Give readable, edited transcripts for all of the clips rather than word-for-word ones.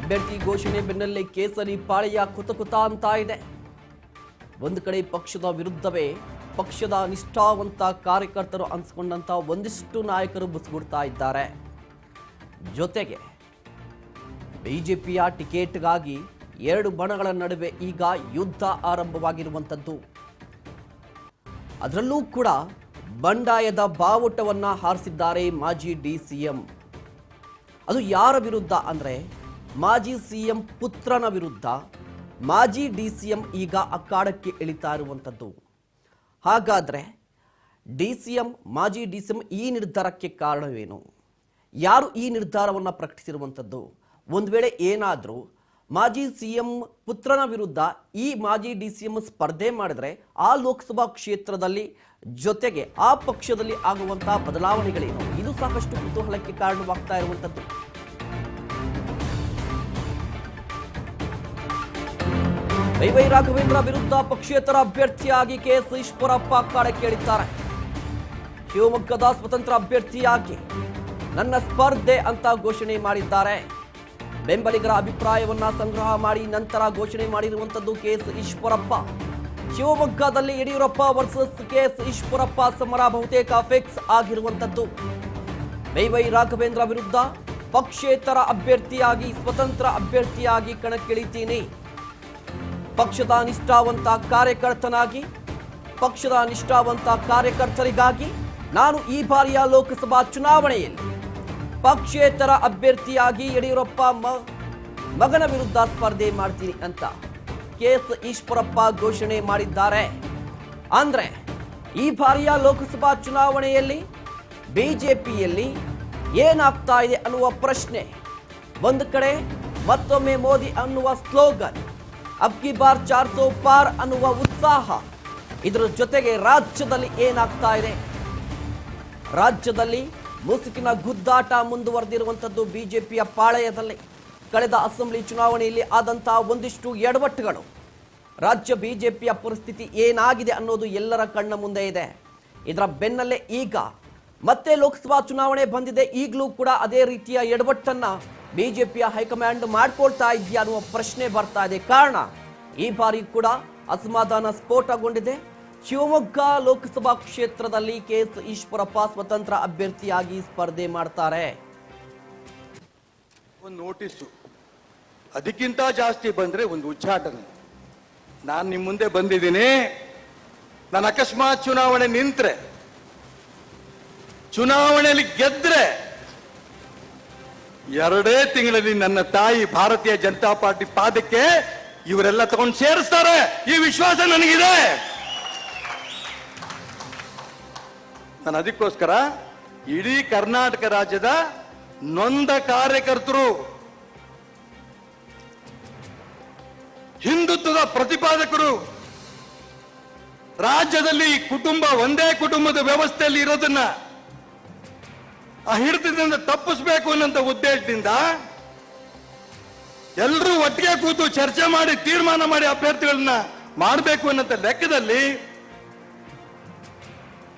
ಅಭ್ಯರ್ಥಿ ಘೋಷಣೆ ಬೆನ್ನಲ್ಲೇ ಕೇಸರಿ ಪಾಳೆಯ ಕುತಕುತ ಅಂತ ಇದೆ. ಒಂದು ಕಡೆ ಪಕ್ಷದ ವಿರುದ್ಧವೇ ಪಕ್ಷದ ನಿಷ್ಠಾವಂತ ಕಾರ್ಯಕರ್ತರು ಅನ್ಸ್ಕೊಂಡಂತ ಒಂದಿಷ್ಟು ನಾಯಕರು ಬುಸ್ಗುಡ್ತಾ ಇದ್ದಾರೆ. ಜೊತೆಗೆ ಬಿಜೆಪಿಯ ಟಿಕೆಟ್ಗಾಗಿ ಎರಡು ಬಣಗಳ ನಡುವೆ ಈಗ ಯುದ್ಧ ಆರಂಭವಾಗಿರುವಂಥದ್ದು. ಅದರಲ್ಲೂ ಕೂಡ ಬಂಡಾಯದ ಬಾವುಟವನ್ನ ಹಾರಿಸಿದ್ದಾರೆ ಮಾಜಿ ಡಿಸಿಎಂ. ಅದು ಯಾರ ವಿರುದ್ಧ ಅಂದ್ರೆ ಮಾಜಿ ಸಿಎಂ ಪುತ್ರನ ವಿರುದ್ಧ ಮಾಜಿ ಡಿಸಿಎಂ ಈಗ ಅಖಾಡಕ್ಕೆ ಇಳಿತಾ ಇರುವಂಥದ್ದು. ಹಾಗಾದ್ರೆ ಡಿಸಿಎಂ ಮಾಜಿ ಡಿಸಿಎಂ ಈ ನಿರ್ಧಾರಕ್ಕೆ ಕಾರಣವೇನು? ಯಾರು ಈ ನಿರ್ಧಾರವನ್ನು ಪ್ರಕಟಿಸಿರುವಂಥದ್ದು? ಒಂದು ವೇಳೆ ಏನಾದರೂ ಮಾಜಿ ಸಿಎಂ ಪುತ್ರನ ವಿರುದ್ಧ ಈ ಮಾಜಿ ಡಿಸಿಎಂ ಸ್ಪರ್ಧೆ ಮಾಡಿದ್ರೆ ಆ ಲೋಕಸಭಾ ಕ್ಷೇತ್ರದಲ್ಲಿ ಜೊತೆಗೆ ಆ ಪಕ್ಷದಲ್ಲಿ ಆಗುವಂತಹ ಬದಲಾವಣೆಗಳೇನು? ಇದು ಸಾಕಷ್ಟು ಕುತೂಹಲಕ್ಕೆ ಕಾರಣವಾಗ್ತಾ ಇರುವಂಥದ್ದು. ವೈ ರಾಘವೇಂದ್ರ ವಿರುದ್ಧ ಪಕ್ಷೇತರ ಅಭ್ಯರ್ಥಿಯಾಗಿ ಕೆಎಸ್ ಈಶ್ವರಪ್ಪ ಅಖಾಡಕ್ಕೆ ಇಳಿದ್ದಾರೆ. ಶಿವಮೊಗ್ಗದ ಸ್ವತಂತ್ರ ಅಭ್ಯರ್ಥಿಯಾಗಿ ನನ್ನ ಸ್ಪರ್ಧೆ ಅಂತ ಘೋಷಣೆ ಮಾಡಿದ್ದಾರೆ. ಬೆಂಬಲಿಗರ ಅಭಿಪ್ರಾಯವನ್ನ ಸಂಗ್ರಹ ಮಾಡಿ ನಂತರ ಘೋಷಣೆ ಮಾಡಿರುವಂತದ್ದು ಕೆಎಸ್ ಈಶ್ವರಪ್ಪ. ಶಿವಮೊಗ್ಗದಲ್ಲಿ ಯಡಿಯೂರಪ್ಪ ವರ್ಸಸ್ ಕೆಎಸ್ ಈಶ್ವರಪ್ಪ ಸಮರ ಬಹುತೇಕ ಫಿಕ್ಸ್ ಆಗಿರುವಂತದ್ದು. ವೈ ರಾಘವೇಂದ್ರ ವಿರುದ್ಧ ಪಕ್ಷೇತರ ಅಭ್ಯರ್ಥಿಯಾಗಿ ಸ್ವತಂತ್ರ ಅಭ್ಯರ್ಥಿಯಾಗಿ ಕಣಕ್ಕಿಳಿತೀನಿ. ಪಕ್ಷದ ನಿಷ್ಠಾವಂತ ಕಾರ್ಯಕರ್ತನಾಗಿ ಪಕ್ಷದ ನಿಷ್ಠಾವಂತ ಕಾರ್ಯಕರ್ತರಿಗಾಗಿ ನಾನು ಈ ಬಾರಿಯ ಲೋಕಸಭಾ ಚುನಾವಣೆಯಲ್ಲಿ ಪಕ್ಷೇತರ ಅಭ್ಯರ್ಥಿಯಾಗಿ ಯಡಿಯೂರಪ್ಪ ಮಗನ ವಿರುದ್ಧ ಸ್ಪರ್ಧೆ ಮಾಡ್ತೀನಿ ಅಂತ ಕೆಎಸ್ ಈಶ್ವರಪ್ಪ ಘೋಷಣೆ ಮಾಡಿದ್ದಾರೆ. ಅಂದ್ರೆ ಈ ಬಾರಿಯ ಲೋಕಸಭಾ ಚುನಾವಣೆಯಲ್ಲಿ ಬಿಜೆಪಿಯಲ್ಲಿ ಏನಾಗ್ತಾ ಇದೆ ಅನ್ನುವ ಪ್ರಶ್ನೆ. ಒಂದು ಕಡೆ ಮತ್ತೊಮ್ಮೆ ಮೋದಿ ಅನ್ನುವ ಸ್ಲೋಗನ್, ಅಬ್ ಕಿ ಬಾರ್ 400 ಪಾರ್ ಅನ್ನುವ ಉತ್ಸಾಹ, ಇದರ ಜೊತೆಗೆ ರಾಜ್ಯದಲ್ಲಿ ಏನಾಗ್ತಾ ಇದೆ? ರಾಜ್ಯದಲ್ಲಿ ಮುಸುಕಿನ ಗುದ್ದಾಟ ಮುಂದುವರೆದಿರುವಂಥದ್ದು ಬಿಜೆಪಿಯ ಪಾಳೆಯದಲ್ಲಿ. ಕಳೆದ ಅಸೆಂಬ್ಲಿ ಚುನಾವಣೆಯಲ್ಲಿ ಆದಂತಹ ಒಂದಿಷ್ಟು ಎಡವಟ್ಟುಗಳು, ರಾಜ್ಯ ಬಿಜೆಪಿಯ ಪರಿಸ್ಥಿತಿ ಏನಾಗಿದೆ ಅನ್ನೋದು ಎಲ್ಲರ ಕಣ್ಣ ಮುಂದೆ ಇದೆ. ಇದರ ಬೆನ್ನಲ್ಲೇ ಈಗ ಮತ್ತೆ ಲೋಕಸಭಾ ಚುನಾವಣೆ ಬಂದಿದೆ. ಈಗಲೂ ಕೂಡ ಅದೇ ರೀತಿಯ ಎಡವಟ್ಟನ್ನ ಬಿಜೆಪಿಯ ಹೈಕಮಾಂಡ್ ಮಾಡ್ಕೊಳ್ತಾ ಇದೆಯಾ ಅನ್ನುವ ಪ್ರಶ್ನೆ ಬರ್ತಾ ಇದೆ. ಕಾರಣ ಈ ಬಾರಿ ಕೂಡ ಅಸಮಾಧಾನ ಸ್ಫೋಟಗೊಂಡಿದೆ. ಶಿವಮೊಗ್ಗ ಲೋಕಸಭಾ ಕ್ಷೇತ್ರದಲ್ಲಿ ಕೆಎಸ್ ಈಶ್ವರಪ್ಪ ಸ್ವತಂತ್ರ ಅಭ್ಯರ್ಥಿಯಾಗಿ ಸ್ಪರ್ಧೆ ಮಾಡ್ತಾರೆ. ಒಂದು ನೋಟಿಸು, ಅದಕ್ಕಿಂತ ಜಾಸ್ತಿ ಬಂದ್ರೆ ಒಂದು ಉಚ್ಚಾಟನೆ. ನಾನು ನಿಮ್ಮ ಮುಂದೆ ಬಂದಿದ್ದೀನಿ. ನಾನು ಅಕಸ್ಮಾತ್ ಚುನಾವಣೆ ನಿಂತ್ರೆ, ಚುನಾವಣೆಯಲ್ಲಿ ಗೆದ್ರೆ 2 ತಿಂಗಳಲ್ಲಿ ನನ್ನ ತಾಯಿ ಭಾರತೀಯ ಜನತಾ ಪಾರ್ಟಿ ಪಾದಕ್ಕೆ ಇವರೆಲ್ಲ ತಗೊಂಡು ಸೇರಿಸ್ತಾರೆ. ಈ ವಿಶ್ವಾಸ ನನಗಿದೆ. ನಾನು ಅದಕ್ಕೋಸ್ಕರ ಇಡೀ ಕರ್ನಾಟಕ ರಾಜ್ಯದ ನೊಂದ ಕಾರ್ಯಕರ್ತರು, ಹಿಂದುತ್ವದ ಪ್ರತಿಪಾದಕರು, ರಾಜ್ಯದಲ್ಲಿ ಕುಟುಂಬ ಒಂದೇ ಕುಟುಂಬದ ವ್ಯವಸ್ಥೆಯಲ್ಲಿ ಇರೋದನ್ನ ಆ ಹಿಡಿತದಿಂದ ತಪ್ಪಿಸಬೇಕು ಅನ್ನೋ ಉದ್ದೇಶದಿಂದ ಎಲ್ಲರೂ ಒಟ್ಟಿಗೆ ಕೂತು ಚರ್ಚೆ ಮಾಡಿ ತೀರ್ಮಾನ ಮಾಡಿ ಅಭ್ಯರ್ಥಿಗಳನ್ನ ಮಾಡಬೇಕು ಅನ್ನೋ ಲೆಕ್ಕದಲ್ಲಿ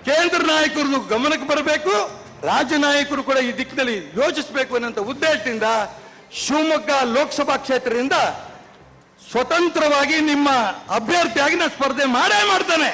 ಕೇಂದ್ರ ನಾಯಕರು ಗಮನಕ್ಕೆ ಬರಬೇಕು, ರಾಜ್ಯ ನಾಯಕರು ಕೂಡ ಈ ದಿಕ್ಕಿನಲ್ಲಿ ಯೋಚಿಸಬೇಕು ಅನ್ನೋ ಉದ್ದೇಶದಿಂದ ಶಿವಮೊಗ್ಗ ಲೋಕಸಭಾ ಕ್ಷೇತ್ರದಿಂದ ಸ್ವತಂತ್ರವಾಗಿ ನಿಮ್ಮ ಅಭ್ಯರ್ಥಿಯಾಗಿ ನಾನು ಸ್ಪರ್ಧೆ ಮಾಡೇ ಮಾಡ್ತಾನೆ.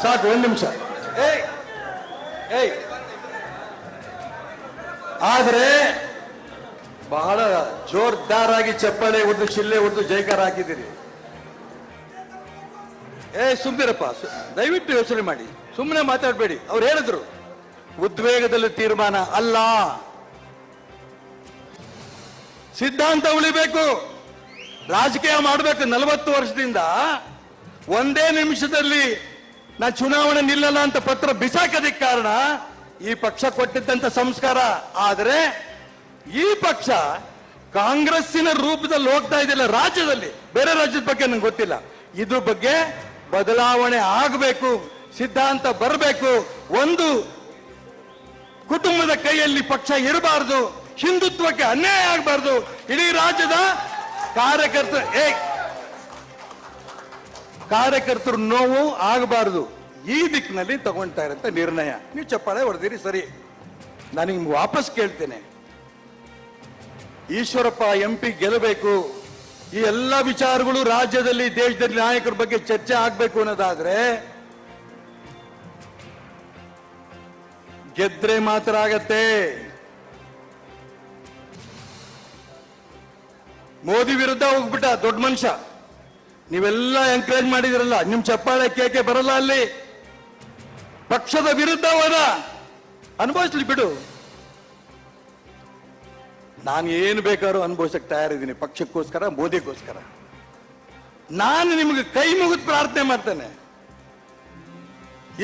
ಸಾಕು, 1 ನಿಮಿಷ. ಆದ್ರೆ ಬಹಳ ಜೋರ್ದಾರಾಗಿ ಚಪ್ಪಾಳೆ ಹೊಡೆದು ಶಿಲ್ಲೆ ಹೊಡೆದು ಜೈಕಾರ ಹಾಕಿದ್ದೀರಿ. ಸುಮ್ನಿರಪ್ಪ, ದಯವಿಟ್ಟು ಯೋಚನೆ ಮಾಡಿ, ಸುಮ್ಮನೆ ಮಾತಾಡಬೇಡಿ. ಅವ್ರು ಹೇಳಿದ್ರು ಉದ್ವೇಗದಲ್ಲಿ ತೀರ್ಮಾನ ಅಲ್ಲ, ಸಿದ್ಧಾಂತ ಉಳಿಬೇಕು, ರಾಜಕೀಯ ಮಾಡಬೇಕು. 40 ವರ್ಷದಿಂದ ಒಂದೇ ನಿಮಿಷದಲ್ಲಿ ನಾ ಚುನಾವಣೆ ನಿಲ್ಲಲ್ಲ ಅಂತ ಪತ್ರ ಬಿಸಾಕದಕ್ಕೆ ಕಾರಣ ಈ ಪಕ್ಷ ಕೊಟ್ಟಿದ್ದಂತ ಸಂಸ್ಕಾರ. ಆದರೆ ಈ ಪಕ್ಷ ಕಾಂಗ್ರೆಸ್ಸಿನ ರೂಪದಲ್ಲಿ ಹೋಗ್ತಾ ಇದೆಯಲ್ಲ ರಾಜ್ಯದಲ್ಲಿ, ಬೇರೆ ರಾಜ್ಯದ ಬಗ್ಗೆ ನಂಗೆ ಗೊತ್ತಿಲ್ಲ. ಇದ್ರ ಬಗ್ಗೆ ಬದಲಾವಣೆ ಆಗಬೇಕು, ಸಿದ್ಧಾಂತ ಬರಬೇಕು. ಒಂದು ಕುಟುಂಬದ ಕೈಯಲ್ಲಿ ಪಕ್ಷ ಇರಬಾರದು, ಹಿಂದುತ್ವಕ್ಕೆ ಅನ್ಯಾಯ ಆಗಬಾರ್ದು. ಇಡೀ ರಾಜ್ಯದ ಕಾರ್ಯಕರ್ತರು ನೋವು ಆಗಬಾರದು. ಈ ದಿಕ್ಕಿನಲ್ಲಿ ತಗೊಳ್ತಾ ಇರಂತ ನಿರ್ಣಯ. ನೀವು ಚಪ್ಪಾಳೆ ಹೊಡೆದಿರಿ ಸರಿ. ನಾನು ನಿಮ್ಗೆ ವಾಪಸ್ ಕೇಳ್ತೇನೆ, ಈಶ್ವರಪ್ಪ MP ಗೆಲ್ಲಬೇಕು, ಈ ಎಲ್ಲ ವಿಚಾರಗಳು ರಾಜ್ಯದಲ್ಲಿ ದೇಶದಲ್ಲಿ ನಾಯಕರ ಬಗ್ಗೆ ಚರ್ಚೆ ಆಗ್ಬೇಕು ಅನ್ನೋದಾದ್ರೆ ಗೆದ್ರೆ ಮಾತ್ರ ಆಗತ್ತೆ. ಮೋದಿ ವಿರುದ್ಧ ಹೋಗ್ಬಿಟ್ಟ ದೊಡ್ಡ ಮನುಷ್ಯ, ನೀವೆಲ್ಲ ಎಂಕರೇಜ್ ಮಾಡಿದಿರಲ್ಲ, ನಿಮ್ ಚಪ್ಪಾಳೆ ಕೇಕೆ ಬರಲ್ಲ. ಅಲ್ಲಿ ಪಕ್ಷದ ವಿರುದ್ಧ ಹೋದ, ಅನುಭವಿಸ್ಲಿ ಬಿಡು. ನಾನು ಏನು ಬೇಕಾದ್ರೂ ಅನುಭವಿಸಕ್ಕೆ ತಯಾರಿದ್ದೀನಿ, ಪಕ್ಷಕ್ಕೋಸ್ಕರ, ಮೋದಿಗೋಸ್ಕರ. ನಾನು ನಿಮಗೆ ಕೈ ಮುಗಿದು ಪ್ರಾರ್ಥನೆ ಮಾಡ್ತೇನೆ,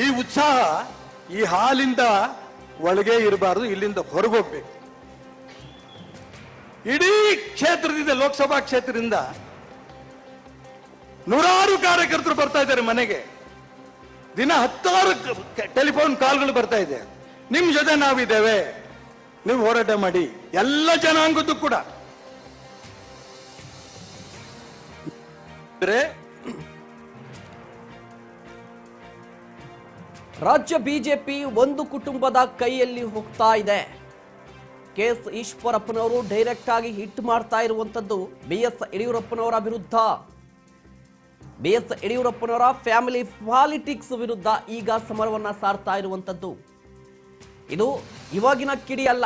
ಈ ಉತ್ಸಾಹ ಈ ಹಾಲಿಂದ ಒಳಗೆ ಇರಬಾರದು, ಇಲ್ಲಿಂದ ಹೊರಗೋಗ್ಬೇಕು. ಇಡೀ ಕ್ಷೇತ್ರದಿಂದ, ಲೋಕಸಭಾ ಕ್ಷೇತ್ರದಿಂದ ನೂರಾರು ಕಾರ್ಯಕರ್ತರು ಬರ್ತಾ ಇದ್ದಾರೆ ಮನೆಗೆ. ದಿನ 10 ಟೆಲಿಫೋನ್ ಕಾಲ್ಗಳು ಬರ್ತಾ ಇದೆ. ನಿಮ್ ಜೊತೆ ನಾವಿದ್ದೇವೆ, ನೀವು ಹೋರಾಟ ಮಾಡಿ. ಎಲ್ಲ ಜನಾಂಗದ್ದು ಕೂಡ. ರಾಜ್ಯ ಬಿಜೆಪಿ ಒಂದು ಕುಟುಂಬದ ಕೈಯಲ್ಲಿ ಹೋಗ್ತಾ ಇದೆ. KS ಈಶ್ವರಪ್ಪನವರು ಡೈರೆಕ್ಟ್ ಆಗಿ ಹಿಟ್ ಮಾಡ್ತಾ ಇರುವಂತದ್ದು BS ಯಡಿಯೂರಪ್ಪನವರ ವಿರುದ್ಧ. BS ಯಡಿಯೂರಪ್ಪನವರ ಫ್ಯಾಮಿಲಿ ಪಾಲಿಟಿಕ್ಸ್ ವಿರುದ್ಧ ಈಗ ಸಮರವನ್ನ ಸಾರ್ತಾ ಇರುವಂತದ್ದು. ಇದು ಇವಾಗಿನ ಕಿಡಿ ಅಲ್ಲ,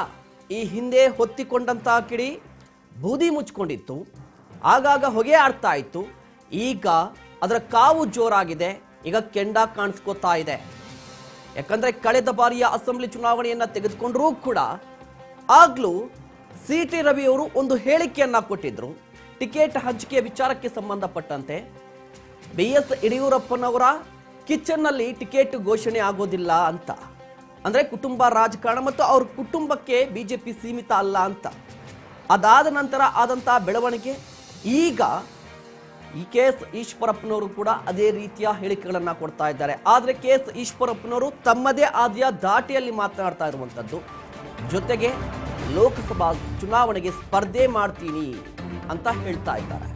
ಈ ಹಿಂದೆ ಹೊತ್ತಿಕೊಂಡಂತಹ ಕಿಡಿ ಬೂದಿ ಮುಚ್ಕೊಂಡಿತ್ತು, ಆಗಾಗ ಹೊಗೆ ಆಡ್ತಾ ಇತ್ತು. ಈಗ ಅದರ ಕಾವು ಜೋರಾಗಿದೆ, ಈಗ ಕೆಂಡ ಕಾಣಿಸ್ಕೋತಾ ಇದೆ. ಯಾಕಂದ್ರೆ ಕಳೆದ ಬಾರಿಯ ಅಸೆಂಬ್ಲಿ ಚುನಾವಣೆಯನ್ನ ತೆಗೆದುಕೊಂಡ್ರೂ ಕೂಡ ಆಗ್ಲೂ CT ರವಿ ಅವರು ಒಂದು ಹೇಳಿಕೆಯನ್ನ ಕೊಟ್ಟಿದ್ರು. ಟಿಕೆಟ್ ಹಂಚಿಕೆ ವಿಚಾರಕ್ಕೆ ಸಂಬಂಧಪಟ್ಟಂತೆ BS ಯಡಿಯೂರಪ್ಪನವರ ಕಿಚನ್ನಲ್ಲಿ ಟಿಕೆಟ್ ಘೋಷಣೆ ಆಗೋದಿಲ್ಲ ಅಂತ. ಅಂದ್ರೆ ಕುಟುಂಬ ರಾಜಕಾರಣ ಮತ್ತು ಅವ್ರ ಕುಟುಂಬಕ್ಕೆ ಬಿಜೆಪಿ ಸೀಮಿತ ಅಲ್ಲ ಅಂತ. ಅದಾದ ನಂತರ ಆದಂತಹ ಬೆಳವಣಿಗೆ ಈಗ ಈ KS ಈಶ್ವರಪ್ಪನವರು ಕೂಡ ಅದೇ ರೀತಿಯ ಹೇಳಿಕೆಗಳನ್ನ ಕೊಡ್ತಾ ಇದ್ದಾರೆ. ಆದ್ರೆ KS ಈಶ್ವರಪ್ಪನವರು ತಮ್ಮದೇ ಆದ ದಾಟಿಯಲ್ಲಿ ಮಾತನಾಡ್ತಾ ಇರುವಂತದ್ದು, ಜೊತೆಗೆ ಲೋಕಸಭಾ ಚುನಾವಣೆಗೆ ಸ್ಪರ್ಧೆ ಮಾಡ್ತೀನಿ ಅಂತ ಹೇಳ್ತಾ ಇದ್ದಾರೆ.